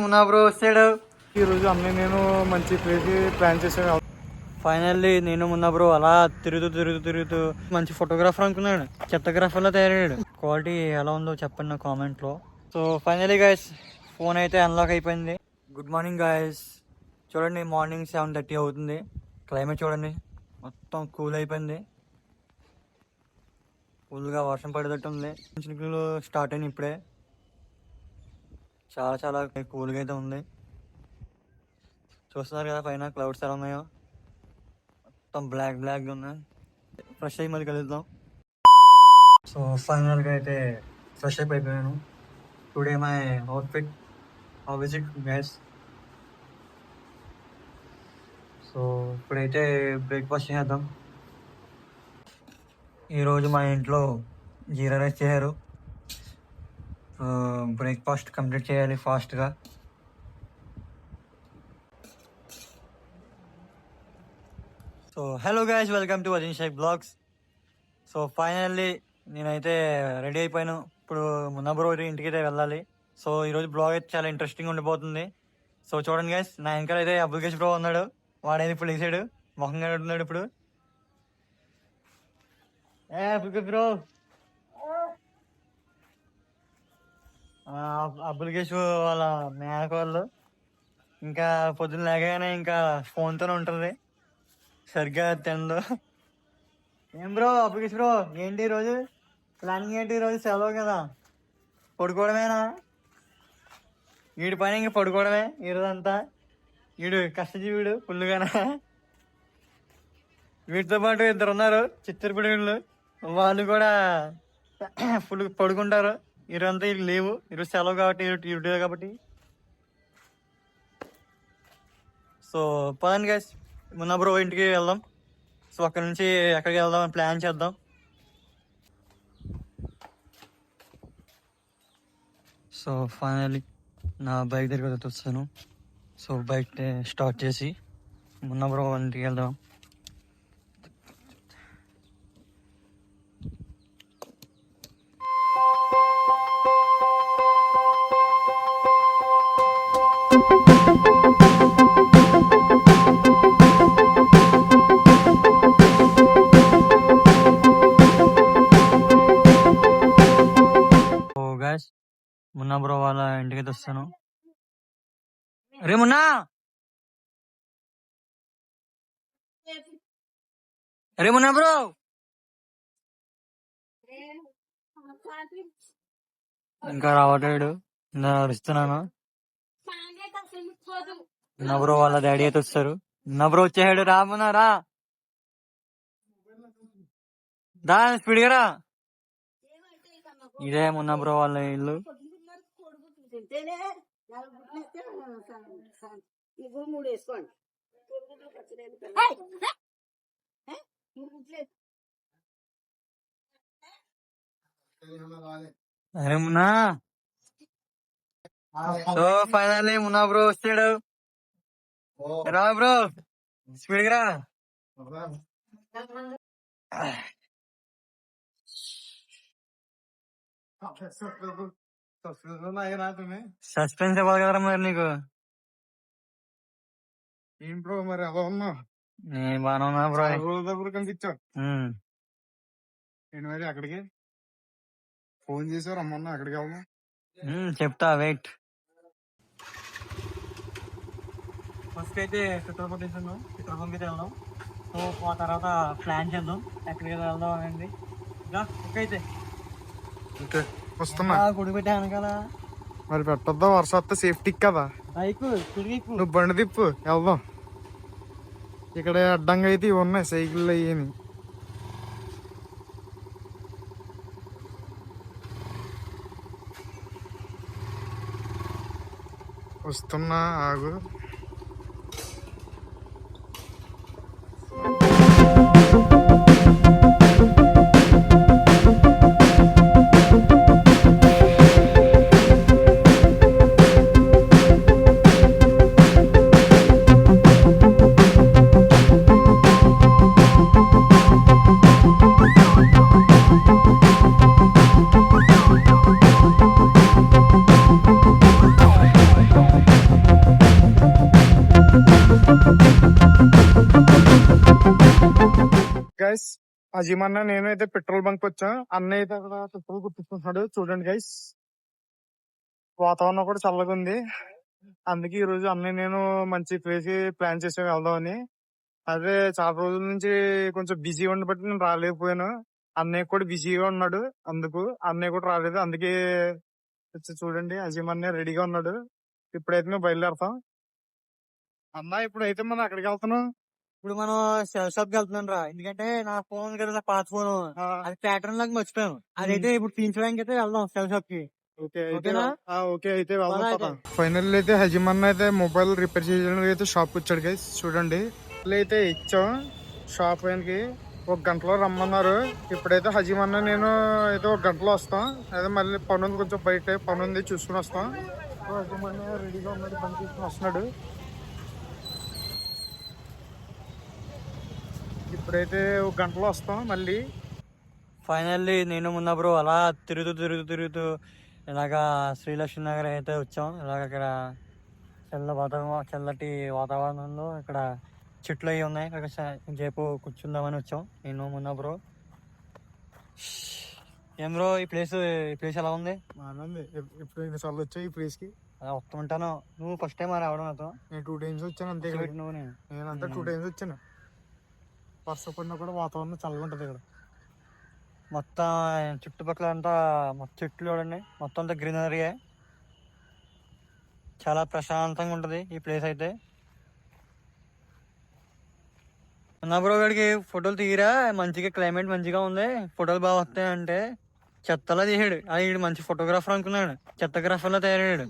Munna bro వచ్చాడు. ఈరోజు అన్నీ నేను మంచి ప్లేస్ ప్లాన్ చేసాను. ఫైనల్లీ నేను మున్నా బ్రో అలా తిరుగుతూ మంచి ఫోటోగ్రాఫర్ అనుకున్నాడు, చెత్తగ్రాఫర్లో తయారయ్యాడు. క్వాలిటీ ఎలా ఉందో చెప్పండి నా కామెంట్లో. సో ఫైనల్లీ గైస్ ఫోన్ అయితే అన్లాక్ అయిపోయింది. Good morning guys. చూడండి మార్నింగ్ 7:30 అవుతుంది. క్లైమేట్ చూడండి మొత్తం కూల్ అయిపోయింది. ఫుల్గా వర్షం పడేటట్టు ఉంది. చినుకులు స్టార్ట్ అయినాయి ఇప్పుడే. చాలా కూల్గా అయితే ఉంది. చూస్తున్నారు కదా పైన క్లౌడ్స్ ఎలా ఉన్నాయో, మొత్తం బ్లాక్గా ఉన్నాయి. ఫ్రెష్ అయ్యి మళ్ళీ కలుద్దాం. సో ఫైనల్గా అయితే ఫ్రెష్ అయిపోయాను. Today my outfit how is it guys. So ఇప్పుడైతే బ్రేక్ఫాస్ట్ చేద్దాం. ఈరోజు మా ఇంట్లో జీరా రైస్ చేశారు. బ్రేక్ఫాస్ట్ కంప్లీట్ చేయాలి ఫాస్ట్గా. So hello guys, welcome to Ajin Shaikh vlogs. So finally నేనైతే రెడీ అయిపోయాను. ఇప్పుడు మున్నా బ్రో ఇంటికి అయితే వెళ్ళాలి. సో ఈరోజు బ్లాగ్ అయితే చాలా ఇంట్రెస్టింగ్ ఉండిపోతుంది. సో చూడండి గైస్, నా వెనకాల అయితే అబ్దుల్కేష్ బ్రో ఉన్నాడు. వాడైతే ఇప్పుడు లేచాడు, మొహం కడుతున్నాడు ఇప్పుడు. బ్రో అబ్దుల్కేష్ వాళ్ళ మేనక వాళ్ళు ఇంకా పొద్దున్న లేకగానే ఇంకా ఫోన్తోనే ఉంటుంది, సరిగ్గా తినదు. ఏం బ్రో అబ్దుల్కేష్ బ్రో, ఏంటి ఈరోజు ప్లానింగ్ ఏంటి? ఈరోజు సెలవు కదా, పడుకోవడమేనా? వీడి పైన ఇంకా పడుకోవడమే ఈరోజంతా. వీడు కష్టజీవుడు ఫుల్గానా. వీటితో పాటు ఇద్దరు ఉన్నారు చిత్తూరుపూడి వీళ్ళు, వాళ్ళు కూడా ఫుల్ పడుకుంటారు. ఈరోజంతా వీళ్ళు లేవు, ఈరోజు సెలవు కాబట్టి, డ్యూటీ కాబట్టి. సో పదండి గైస్, మున్నా బ్రో ఇంటికి వెళ్దాం. సో అక్కడ నుంచి ఎక్కడికి వెళ్దాం అని ప్లాన్ చేద్దాం. సో ఫైనల్లీ నా బైక్ దగ్గర వస్తాను. సో బైక్ స్టార్ట్ చేసి మున్నా బ్రో ఇంటికి వెళ్దాం. మున్నా బ్రో వాళ్ళ ఇంటికి వస్తాను. రే మున్నా, రే మున్నా బ్రో, ఇంకా రావట్లేడు. అరుస్తున్నాను. మున్నా బ్రో వాళ్ళ డాడీ అయితే వస్తారు. మున్నా బ్రో వచ్చేసాడు. రా మున్నా రా, దా స్పీడ్గా రా. ఇదే మున్నా బ్రో వాళ్ళ ఇల్లు. అరే Munna, so finally Munna bro వచ్చాడు. రా బ్రో, స్పీడ్ రా. సస్పెన్స్ ఇవ్వాలి కదరా మరి నీకు. ఏం బ్రో మరి అలా ఉన్నా? నేను బాగా ఉన్నా బ్రో. రోజు కనిపించావు నేను మరి అక్కడికి ఫోన్ చేసావు రమ్మన్నా, అక్కడికి వెళ్దాం. చెప్తా వెయిట్. ఫస్ట్ అయితే చిత్రపూర్ తీసుకున్నాం, చిత్రపూర్కి అయితే వెళ్దాం. సో ఆ తర్వాత ప్లాన్ చేద్దాం ఎక్కడికి వెళ్దాం అనేది. ఓకే అయితే వస్తున్నా. గుడి పెట్టాను కదా మరి పెట్టొద్దా, వర్షం వస్తే సేఫ్టీ కదా. బైక్ నువ్వు బండి తిప్పు వెళ్దాం. ఇక్కడ అడ్డంగా అయితే ఇవి ఉన్నాయి సైకిల్ అయ్యని. వస్తున్నా ఆగు. అజీమన్న నేను అయితే పెట్రోల్ బంక్ వచ్చా. అన్నయ్య అయితే అక్కడ పెట్రోల్ కుట్టించుకుంటున్నాడు. చూడండి గైస్, వాతావరణం కూడా చల్లగా ఉంది. అందుకే ఈ రోజు అన్నయ్య నేను మంచి ప్లేస్ కి ప్లాన్ చేసాం వెళ్దామని. అదే చాలా రోజుల నుంచి కొంచెం బిజీగా ఉండి బట్టి నేను రాలేకపోయాను. అన్నయ్య కూడా బిజీగా ఉన్నాడు, అందుకు అన్నయ్య కూడా రాలేదు. అందుకే చూడండి అజీమ్ అన్నయ్య రెడీగా ఉన్నాడు. ఇప్పుడైతే మేము బయలుదేరతాం. అన్న ఇప్పుడైతే మనం అక్కడికి వెళ్తున్నాం. ఇప్పుడు మనం సెల్ షాప్ కి వెళ్తున్నాం రా. ఎందుకంటే నా ఫోన్ కదా, నా పాత ఫోన్ అది ప్యాటర్న్ లాగా మర్చిపోయాను. అదైతే ఇప్పుడు తీయించడానికి అయితే వెళ్దాం సెల్ షాప్ కి. ఓకే అయితే వెళ్దాం. ఫైనల్ అయితే హజీమన్న అయితే మొబైల్ రిపేర్ చేయడానికి అయితే షాప్ వచ్చాడు గైస్. చూడండి అయితే ఇచ్చాం షాప్ ఆయనకి. 1 గంటలో రమ్మన్నారు. ఇప్పుడైతే హజీమన్న నేను అయితే 1 గంటలో వస్తాం. అదే మళ్ళీ పని ఉంది, కొంచెం బయట పని ఉంది, చూసుకుని వస్తాం. హజీమన్న రెడీగా ఉన్నాడు, పని తీసుకుని వస్తున్నాడు. ఇప్పుడైతే 1 గంటలో వస్తాం మళ్ళీ. ఫైనల్లీ నేను మొన్న బ్రో అలా తిరుగుతూ ఇలాగా శ్రీలక్ష్మి నగర్ అయితే వచ్చాం. ఇలాగ ఇక్కడ చల్లటి వాతావరణంలో ఇక్కడ చెట్లు అవి ఉన్నాయి. ఇక్కడ సేపు కూర్చుందామని వచ్చాం నేను మొన్న బ్రో. ఏం బ్రో ఈ ప్లేస్ ఎలా ఉంది? బాగుంది. ఇప్పుడు ఎన్నిసార్లు వచ్చావు ఈ ప్లేస్ కి? అలా వస్తుంటాను. నువ్వు ఫస్ట్ టైం రావడం నాతో? నేను 2 times వచ్చాను అంతే. నువ్వు నేనంతా 2 times వచ్చాను. వర్షపడినా కూడా వాతావరణం చల్లగా ఉంటది ఇక్కడ. మొత్తం చుట్టుపక్కల అంతా మొత్తం చెట్లు చూడండి, మొత్తం అంతా గ్రీనరీ. చాలా ప్రశాంతంగా ఉంటది ఈ ప్లేస్ అయితే. నా బ్రో గడికి ఫోటోలు తీరా, మంచిగా క్లైమేట్ మంచిగా ఉంది, ఫోటోలు బాగా వస్తాయి అంటే చెత్తలా తీసాడు. అది మంచి ఫోటోగ్రాఫర్ అనుకున్నాడు, చెత్తగ్రాఫర్లా తయారయ్యాడు.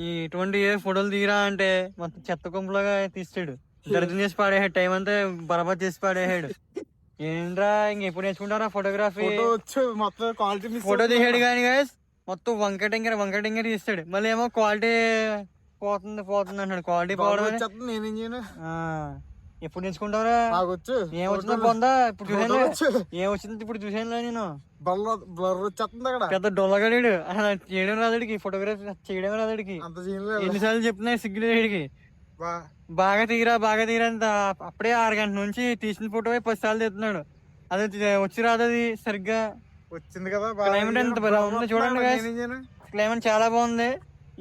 ఇటువంటి ఫోటోలు తీరా అంటే మొత్తం చెత్త గుంపులాగా తీస్తాడు. దరిద్రం చేసి పాడేసాడు, టైం అంతా బరాబర్ చేసి పాడేసాడు. ఏంట్రా ఇంకెప్పుడు నేర్చుకుంటారా ఫోటోగ్రఫీ? మొత్తం క్వాలిటీ ఫోటో తీసాడు కానీ గాయస్ మొత్తం వంకటింగర తీస్తాడు. మళ్ళీ ఏమో క్వాలిటీ పోతుంది అంటాడు. క్వాలిటీ పోవడం నేనేం చేయను. ఎప్పుడు నేర్చుకుంటారా? ఏమొచ్చిందో పొందా ఇప్పుడు చూసాను. ఏమొచ్చింది ఇప్పుడు చూసాను నేను. పెద్ద డొల్లగడాడు, చేయడం రాదుడికి, ఫోటోగ్రఫీ చేయడం రాదుడికి. ఎన్నిసార్లు చెప్తున్నా సిగ్గులేడికి. బాగా తీరా అంత అప్పుడే 6 గంటల నుంచి తీసిన ఫోటో 10 సార్లు తీస్తున్నాడు. అది వచ్చి రాదు, అది సరిగ్గా వచ్చింది కదా. క్లైమేట్ ఎంత బాగా ఉంది చూడండి, క్లైమేట్ చాలా బాగుంది.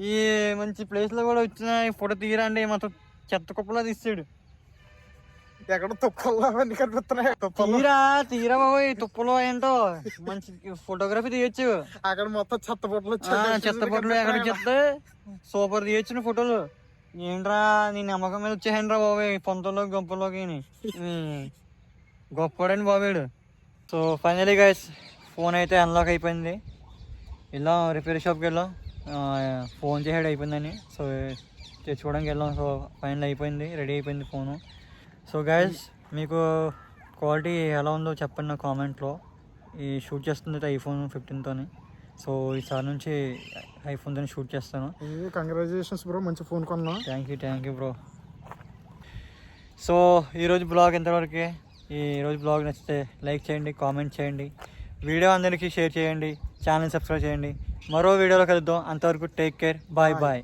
ఈ మంచి ప్లేస్ లో కూడా వచ్చిన ఫోటో తీరా అంటే మొత్తం చెత్త కుప్పలా తీస్తాడు. ఎక్కడ తుప్పల్లో కనిపిస్తున్నాయి. తీరా బాబోయ్, తుప్పలో ఏంటో మంచి ఫోటోగ్రఫీ తీయచ్చు. అక్కడ మొత్తం చెత్త పొట్లు ఎక్కడ చెత్త సూపర్ తీయచ్చు ఫోటోలు. ఏంట్రా నీ నమ్మకం మీద వచ్చేసాను రా బాబాయ్ పొంతలో గొప్పలోకి. గొప్పడని బాబాడు. సో ఫైనలీ గైస్ ఫోన్ అయితే అన్లాక్ అయిపోయింది. వెళ్ళాం రిపేర్ షాప్కి వెళ్ళాం, ఫోన్ చేసాడు అయిపోయిందని. సో తెచ్చుకోవడానికి వెళ్ళాం. సో ఫైనల్ అయిపోయింది, రెడీ అయిపోయింది ఫోను. సో గైస్ మీకు క్వాలిటీ ఎలా ఉందో చెప్పండి నా కామెంట్లో. ఈ షూట్ చేస్తుంది అయితే ఐఫోన్ 15తో. సో ఈసారి నుంచి ఐఫోన్తో షూట్ చేస్తాను. కంగ్రాచులేషన్స్ బ్రో, మంచి ఫోన్ కొన్నా. Thank you bro. సో ఈరోజు బ్లాగ్ ఎంతవరకే. ఈరోజు బ్లాగ్ నచ్చితే లైక్ చేయండి, కామెంట్ చేయండి, వీడియో అందరికీ షేర్ చేయండి, ఛానల్ సబ్స్క్రైబ్ చేయండి. మరో వీడియోలో కలుద్దాం. అంతవరకు టేక్ కేర్, బాయ్.